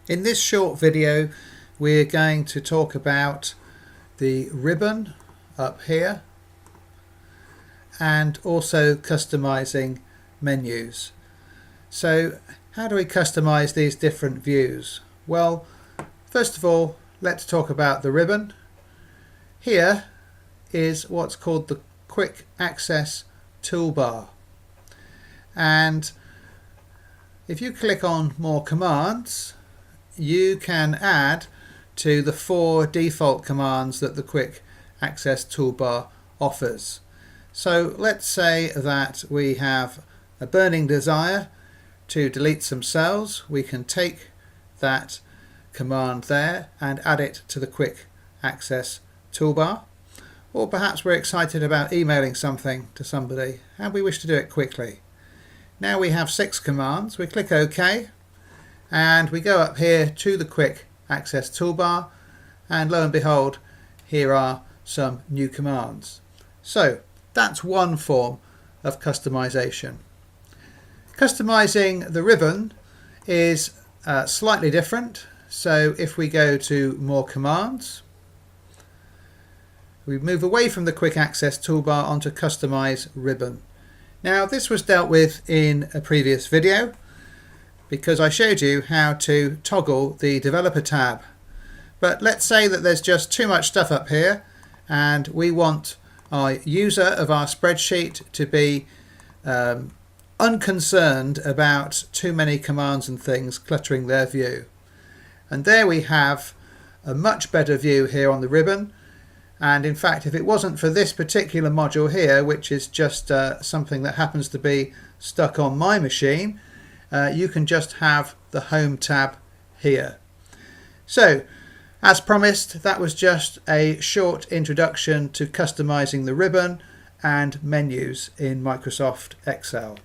In this short video we're going to talk about the ribbon up here and also customizing menus. So how do we customize these different views? Well, first of all, let's talk about the ribbon. Here is what's called the quick access toolbar, and if you click on more commands, you can add to the 4 default commands that the quick access toolbar offers. So let's say that we have a burning desire to delete some cells. We can take that command there and add it to the quick access toolbar. Or perhaps we're excited about emailing something to somebody and we wish to do it quickly. Now we have 6 commands. We click OK and we go up here to the quick access toolbar, and lo and behold, here are some new commands. So that's one form of customization. Customizing the ribbon is slightly different. So if we go to more commands, we move away from the quick access toolbar onto customize ribbon. Now this was dealt with in a previous video because I showed you how to toggle the developer tab. But let's say that there's just too much stuff up here and we want our user of our spreadsheet to be unconcerned about too many commands and things cluttering their view. And there we have a much better view here on the ribbon. And in fact, if it wasn't for this particular module here, which is just something that happens to be stuck on my machine, you can just have the Home tab here. So, as promised, that was just a short introduction to customizing the ribbon and menus in Microsoft Excel.